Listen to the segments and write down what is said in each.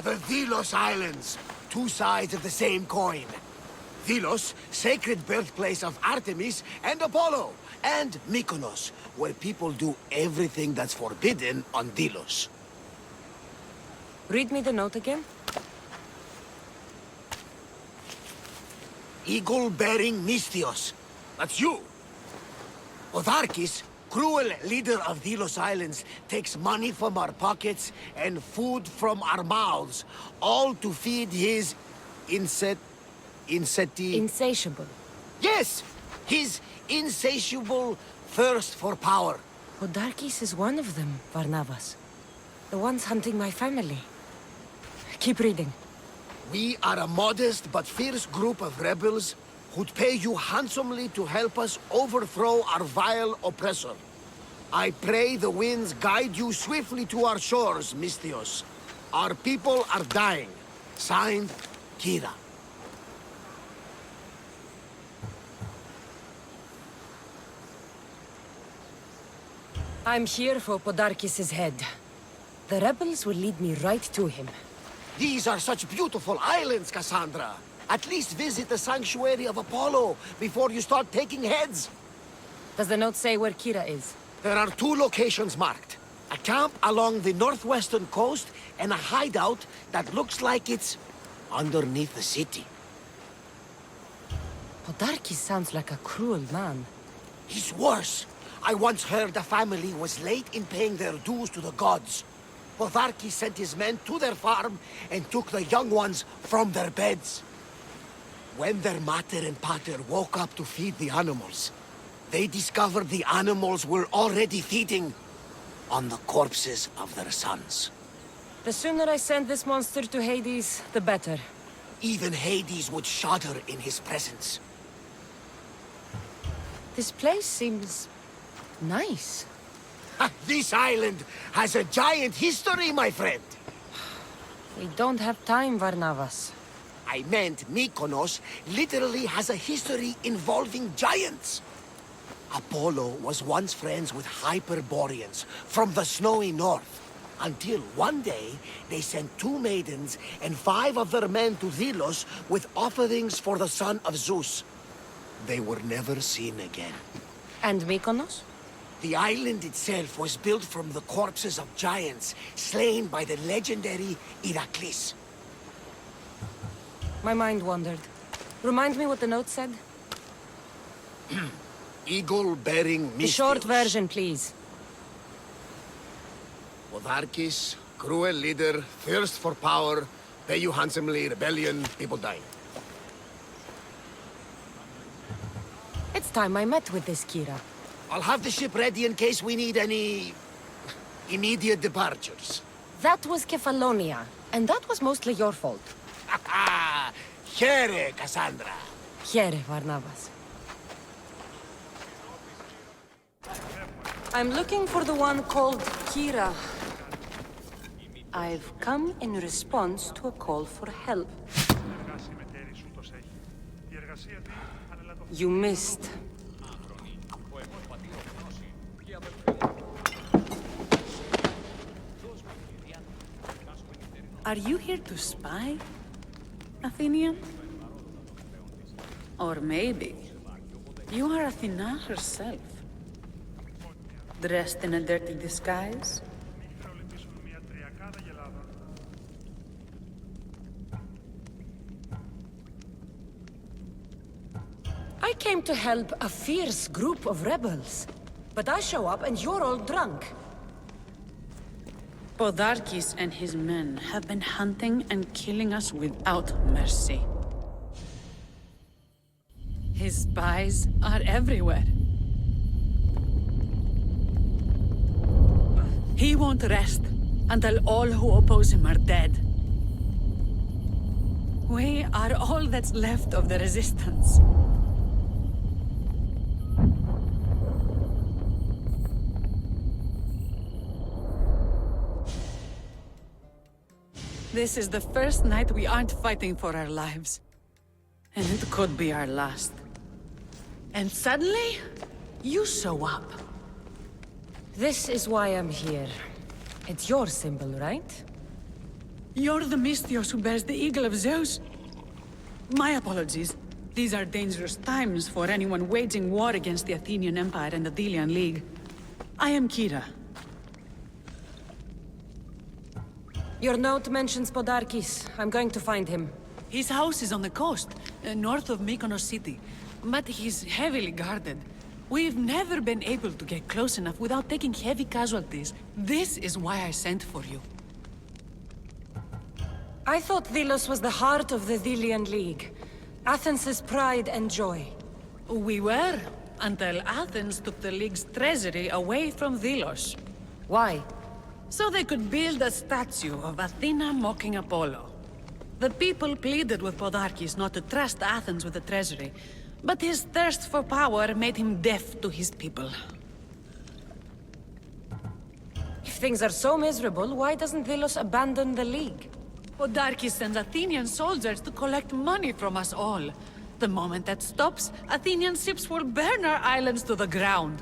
The Delos Islands. Two sides of the same coin. Delos, sacred birthplace of Artemis and Apollo. And Mykonos, where people do everything that's forbidden on Delos. Read me the note again. Eagle-bearing Mystios. That's you. Podarkes, cruel leader of Delos Islands, takes money from our pockets and food from our mouths, all to feed his Insatiable. Yes! His insatiable thirst for power. Podarkes is one of them, Varnavas. The ones hunting my family. Keep reading. We are a modest but fierce group of rebels who'd pay you handsomely to help us overthrow our vile oppressor. I pray the winds guide you swiftly to our shores, Mystios. Our people are dying. Signed, Kyra. I'm here for Podarkes' head. The rebels will lead me right to him. These are such beautiful islands, Kassandra. At least visit the sanctuary of Apollo before you start taking heads. Does the note say where Kyra is? There are two locations marked. A camp along the northwestern coast and a hideout that looks like it's underneath the city. Podarkes sounds like a cruel man. He's worse. I once heard the family was late in paying their dues to the gods. Podarkes sent his men to their farm and took the young ones from their beds. When their mater and pater woke up to feed the animals, they discovered the animals were already feeding on the corpses of their sons. The sooner I send this monster to Hades, the better. Even Hades would shudder in his presence. This place seems nice. This island has a giant history, my friend. We don't have time, Varnavas. I meant Mykonos literally has a history involving giants. Apollo was once friends with Hyperboreans from the snowy north, until one day they sent 2 maidens and 5 of their men to Delos with offerings for the son of Zeus. They were never seen again. And Mykonos? The island itself was built from the corpses of giants slain by the legendary Heracles. My mind wandered. Remind me what the note said? Eagle-bearing Mystios. The short version, please. Podarkes, cruel leader, thirst for power, pay you handsomely, rebellion, people dying. It's time I met with this Kyra. I'll have the ship ready in case we need any immediate departures. That was Kefalonia, and that was mostly your fault. Here, Kassandra. Here, Varnavas. I'm looking for the one called Kyra. I've come in response to a call for help. You missed. Are you here to spy, Athenian? Or maybe you are Athena herself, dressed in a dirty disguise? I came to help a fierce group of rebels. But I show up and you're all drunk. Podarkes and his men have been hunting and killing us without mercy. His spies are everywhere. He won't rest until all who oppose him are dead. We are all that's left of the resistance. This is the first night we aren't fighting for our lives. And it could be our last. And suddenly, you show up. This is why I'm here. It's your symbol, right? You're the Mystios who bears the eagle of Zeus? My apologies. These are dangerous times for anyone waging war against the Athenian Empire and the Delian League. I am Kyra. Your note mentions Podarkes. I'm going to find him. His house is on the coast, north of Mykonos city. But he's heavily guarded. We've never been able to get close enough without taking heavy casualties. This is why I sent for you. I thought Delos was the heart of the Delian League. Athens' pride and joy. We were, until Athens took the League's treasury away from Delos. Why? So they could build a statue of Athena mocking Apollo. The people pleaded with Podarkes not to trust Athens with the treasury, but his thirst for power made him deaf to his people. If things are so miserable, why doesn't Delos abandon the League? Podarkes sends Athenian soldiers to collect money from us all. The moment that stops, Athenian ships will burn our islands to the ground.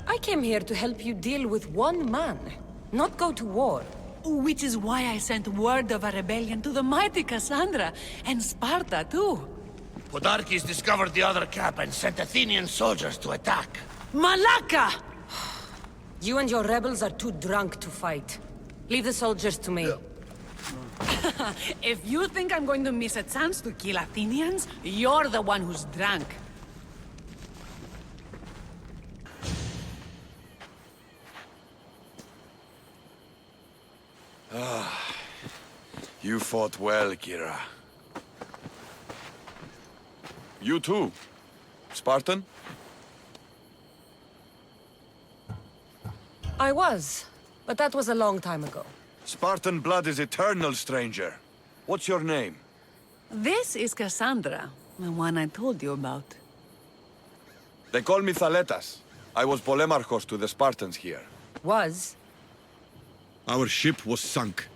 I came here to help you deal with one man, not go to war. Which is why I sent word of a rebellion to the mighty Kassandra, and Sparta too. Podarkes discovered the other camp and sent Athenian soldiers to attack. Malaka! You and your rebels are too drunk to fight. Leave the soldiers to me. If you think I'm going to miss a chance to kill Athenians, you're the one who's drunk. You fought well, Kyra. You too, Spartan? I was, but that was a long time ago. Spartan blood is eternal, stranger. What's your name? This is Kassandra, the one I told you about. They call me Thaletas. I was Polemarchos to the Spartans here. Was? Our ship was sunk.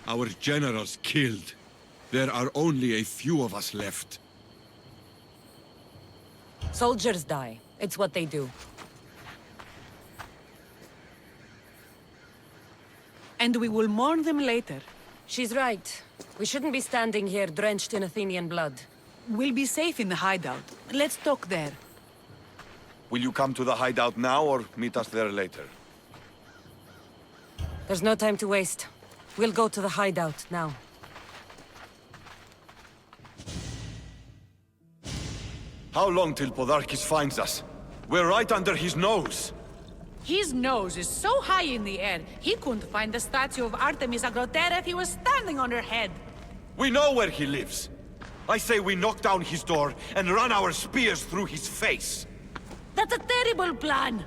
Our generals killed. There are only a few of us left. Soldiers die. It's what they do. And we will mourn them later. She's right. We shouldn't be standing here drenched in Athenian blood. We'll be safe in the hideout. Let's talk there. Will you come to the hideout now or meet us there later? There's no time to waste. We'll go to the hideout now. How long till Podarkes finds us? We're right under his nose. His nose is so high in the air, he couldn't find the statue of Artemis Agrotera if he was standing on her head. We know where he lives. I say we knock down his door and run our spears through his face. That's a terrible plan.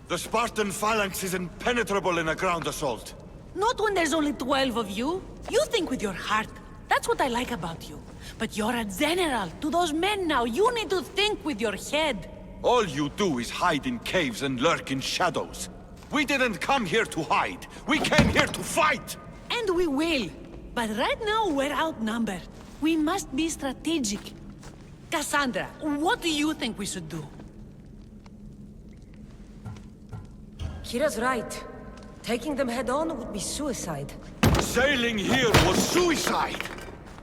The Spartan phalanx is impenetrable in a ground assault. Not when there's only 12 of you. You think with your heart. That's what I like about you. But you're a general. To those men now, you need to think with your head. All you do is hide in caves and lurk in shadows. We didn't come here to hide. We came here to fight! And we will. But right now, we're outnumbered. We must be strategic. Kassandra, what do you think we should do? Kyra's right. Taking them head on would be suicide. Sailing here was suicide!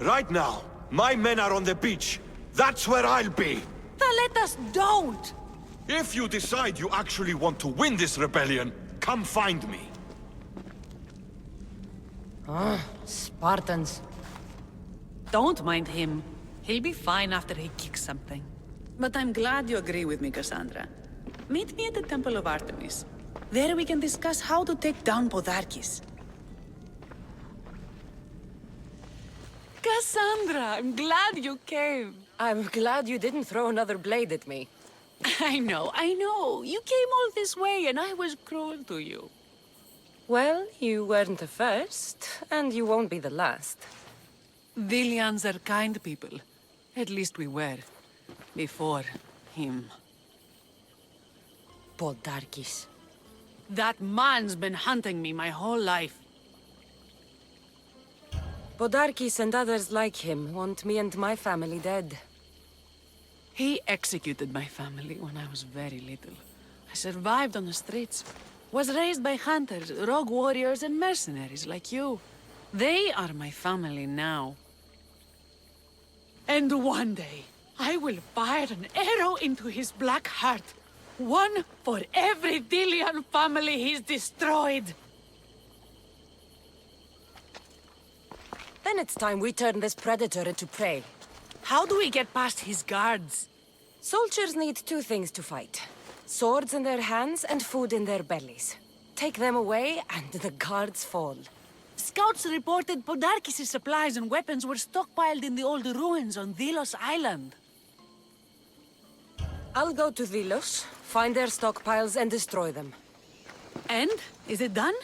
Right now, my men are on the beach. That's where I'll be. Let us don't! If you decide you actually want to win this rebellion, come find me. Spartans. Don't mind him. He'll be fine after he kicks something. But I'm glad you agree with me, Kassandra. Meet me at the Temple of Artemis. There we can discuss how to take down Podarkes. Kassandra, I'm glad you came. I'm glad you didn't throw another blade at me. I know. You came all this way and I was cruel to you. Well, you weren't the first, and you won't be the last. Delians are kind people. At least we were. Before him. Podarkes. That man's been hunting me my whole life. Podarkes and others like him want me and my family dead. He executed my family when I was very little. I survived on the streets. Was raised by hunters, rogue warriors, and mercenaries like you. They are my family now. And one day, I will fire an arrow into his black heart. One for every Dillian family he's destroyed. Then it's time we turn this predator into prey. How do we get past his guards? Soldiers need two things to fight. Swords in their hands and food in their bellies. Take them away, and the guards fall. Scouts reported Podarkes' supplies and weapons were stockpiled in the old ruins on Delos Island. I'll go to Delos, find their stockpiles, and destroy them. And? Is it done?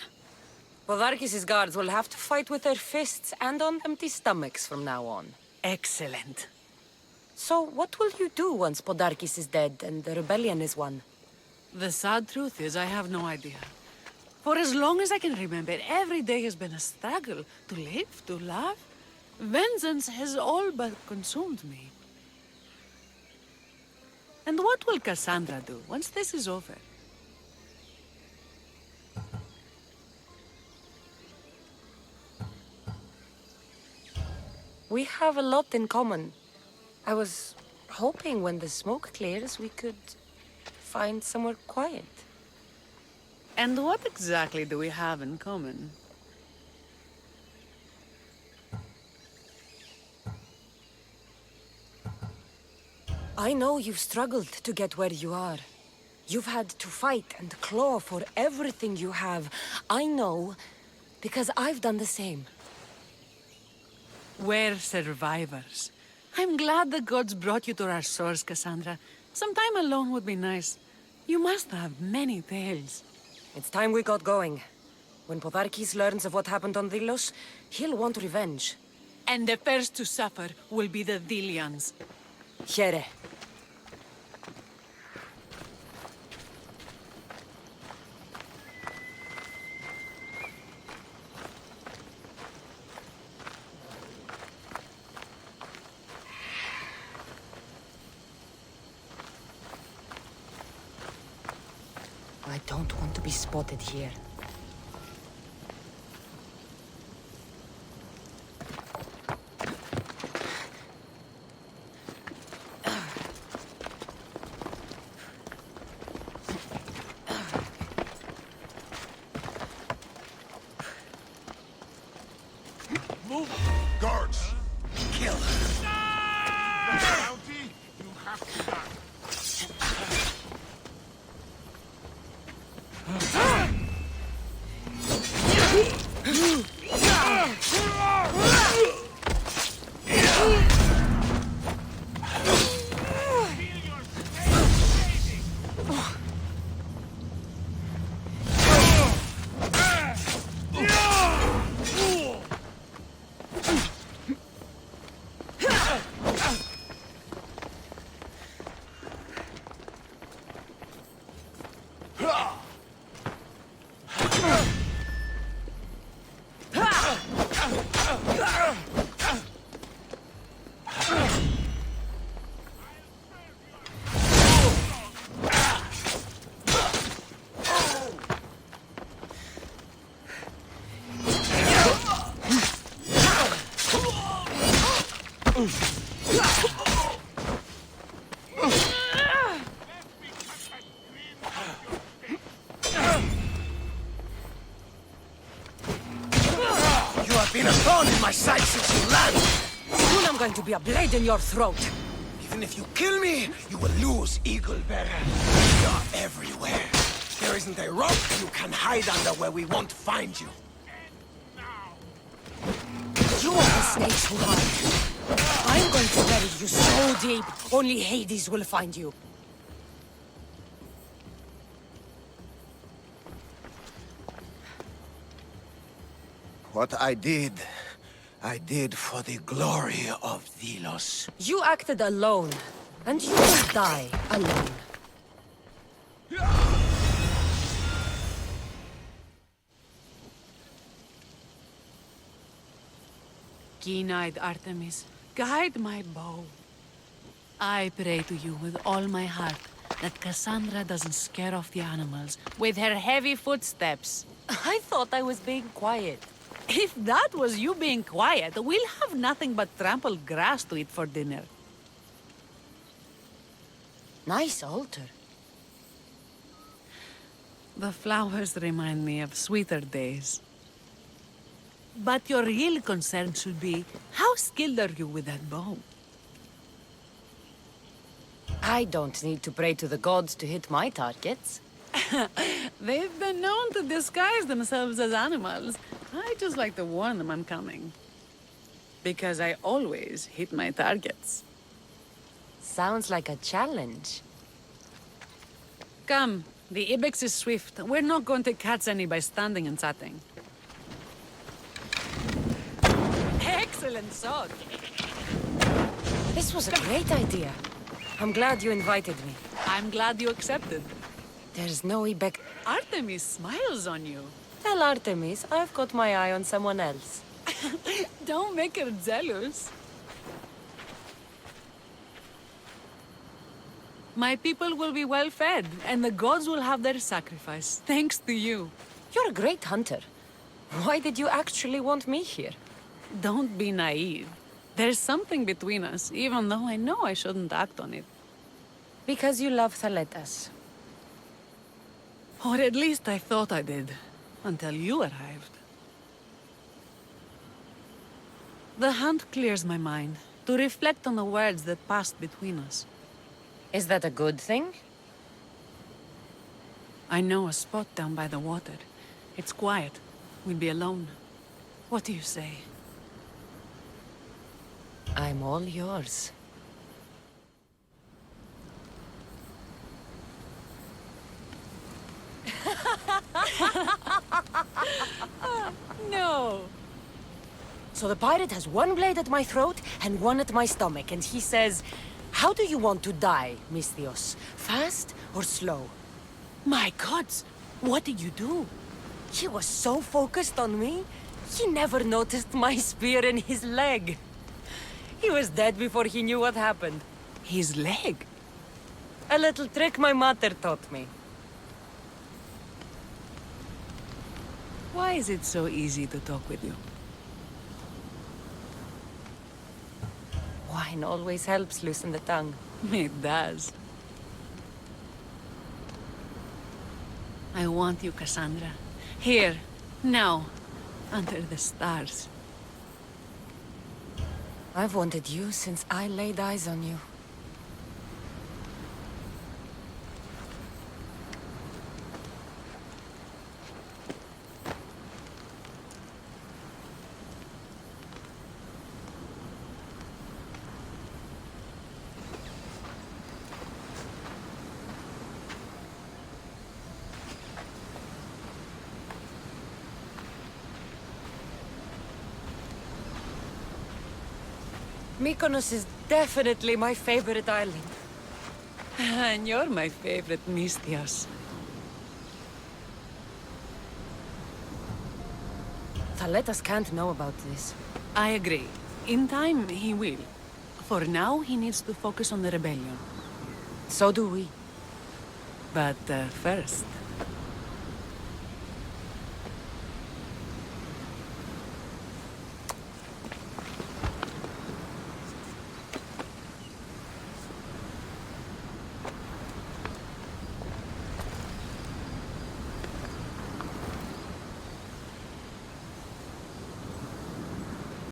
Podarkes' guards will have to fight with their fists and on empty stomachs from now on. Excellent. So, what will you do once Podarkes is dead and the rebellion is won? The sad truth is I have no idea. For as long as I can remember, every day has been a struggle to live, to love. Vengeance has all but consumed me. And what will Kassandra do once this is over? We have a lot in common. I was hoping when the smoke clears we could find somewhere quiet. And what exactly do we have in common? I know you've struggled to get where you are. You've had to fight and claw for everything you have. I know, because I've done the same. We're survivors. I'm glad the gods brought you to our shores, Kassandra. Some time alone would be nice. You must have many tales. It's time we got going. When Podarkes learns of what happened on Delos, he'll want revenge. And the first to suffer will be the Dillians. Here. I don't want to be spotted here. Move! Guards! Kill her. Bounty, you have to die. You have been a thorn in my side since you landed. Soon I'm going to be a blade in your throat. Even if you kill me, you will lose, Eagle Bearer. We are everywhere. There isn't a rock you can hide under where we won't find you. You are the snakes who hide. I'm going to bury you so deep, only Hades will find you. What I did for the glory of Delos. You acted alone, and you will die alone. Keen-eyed Artemis, guide my bow. I pray to you with all my heart that Kassandra doesn't scare off the animals with her heavy footsteps. I thought I was being quiet. If that was you being quiet, we'll have nothing but trampled grass to eat for dinner. Nice altar. The flowers remind me of sweeter days. But your real concern should be, how skilled are you with that bow? I don't need to pray to the gods to hit my targets. They've been known to disguise themselves as animals. I just like to warn them I'm coming. Because I always hit my targets. Sounds like a challenge. Come, the ibex is swift. We're not going to catch any by standing and chatting. Excellent shot! This was a great idea. I'm glad you invited me. I'm glad you accepted. There's no Ibex. Artemis smiles on you. Tell Artemis I've got my eye on someone else. Don't make her jealous. My people will be well fed, and the gods will have their sacrifice, thanks to you. You're a great hunter. Why did you actually want me here? Don't be naive. There's something between us, even though I know I shouldn't act on it. Because you love Thaletas. Or at least I thought I did, until you arrived. The hunt clears my mind, to reflect on the words that passed between us. Is that a good thing? I know a spot down by the water. It's quiet. We'll be alone. What do you say? I'm all yours. No! So the pirate has one blade at my throat and one at my stomach, and he says, "How do you want to die, Misthios? Fast or slow?" My gods! What did you do? He was so focused on me, he never noticed my spear in his leg. He was dead before he knew what happened. His leg? A little trick my mother taught me. Why is it so easy to talk with you? Wine always helps loosen the tongue. It does. I want you, Kassandra. Here, now, under the stars. I've wanted you since I laid eyes on you. Mykonos is definitely my favorite island. And you're my favorite, Misthios. Thaletas can't know about this. I agree. In time, he will. For now, he needs to focus on the rebellion. So do we. But first,